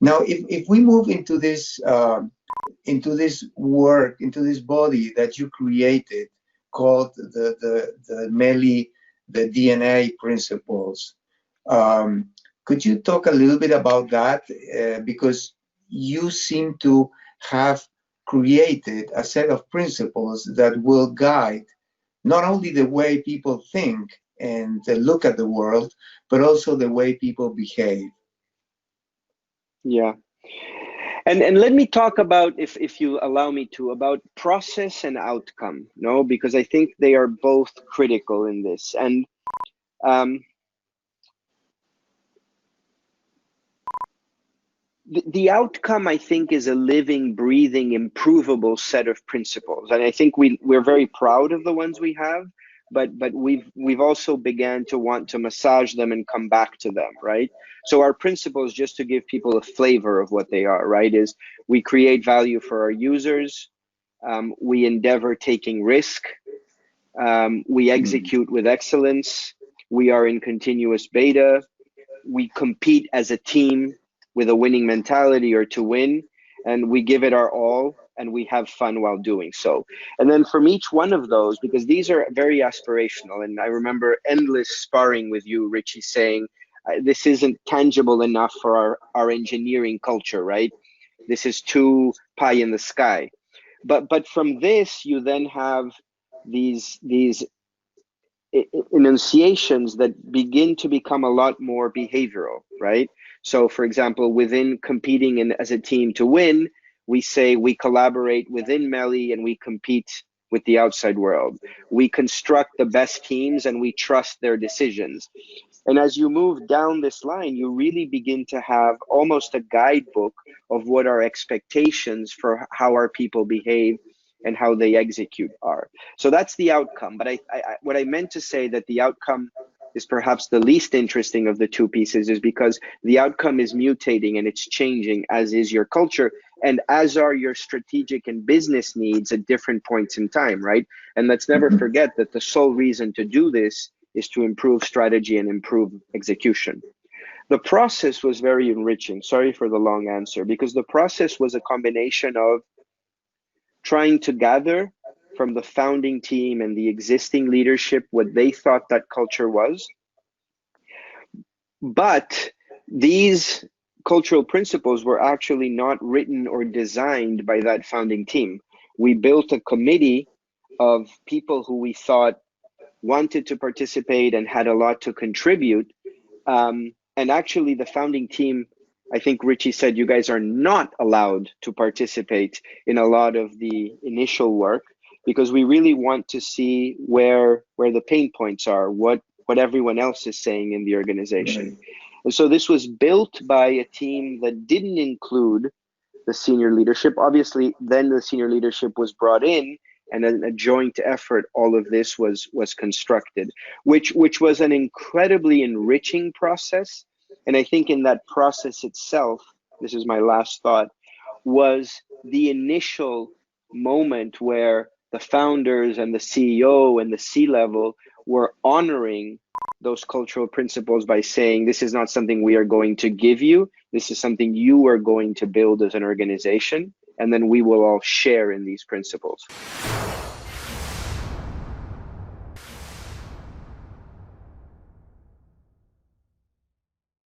Now, if we move into this work, into this body that you created, called the MELI, the DNA principles, could you talk a little bit about that? Because you seem to have created a set of principles that will guide not only the way people think and look at the world, but also the way people behave. Yeah. And let me talk about, if you allow me to, about process and outcome, no? Because I think they are both critical in this. And the outcome, I think, is a living, breathing, improvable set of principles. And I think we're very proud of the ones we have, but we've also began to want to massage them and come back to them, right? So our principles, just to give people a flavor of what they are, right, is we create value for our users, we endeavor taking risk, we execute with excellence, we are in continuous beta, we compete as a team with a winning mentality or to win, and we give it our all, and we have fun while doing so. And then from each one of those, because these are very aspirational, and I remember endless sparring with you, Richie, saying, this isn't tangible enough for our engineering culture, right? This is too pie in the sky. But from this, you then have these enunciations that begin to become a lot more behavioral, right? So for example, within competing as a team to win, we say we collaborate within MELI and we compete with the outside world. We construct the best teams and we trust their decisions. And as you move down this line, you really begin to have almost a guidebook of what our expectations for how our people behave and how they execute are. So that's the outcome. But what I meant to say, that the outcome is perhaps the least interesting of the two pieces, is because the outcome is mutating and it's changing, as is your culture and as are your strategic and business needs at different points in time, right? And let's never forget that the sole reason to do this is to improve strategy and improve execution. The process was very enriching. Sorry for the long answer, because the process was a combination of trying to gather from the founding team and the existing leadership what they thought that culture was. But these cultural principles were actually not written or designed by that founding team. We built a committee of people who we thought wanted to participate and had a lot to contribute. And actually the founding team, I think Richie said, you guys are not allowed to participate in a lot of the initial work, because we really want to see where the pain points are, what everyone else is saying in the organization. Right. And so this was built by a team that didn't include the senior leadership. Obviously, then the senior leadership was brought in, and in a joint effort, all of this was constructed, which was an incredibly enriching process. And I think in that process itself, this is my last thought, was the initial moment where the founders and the CEO and the C-level were honoring those cultural principles by saying, this is not something we are going to give you, this is something you are going to build as an organization, and then we will all share in these principles.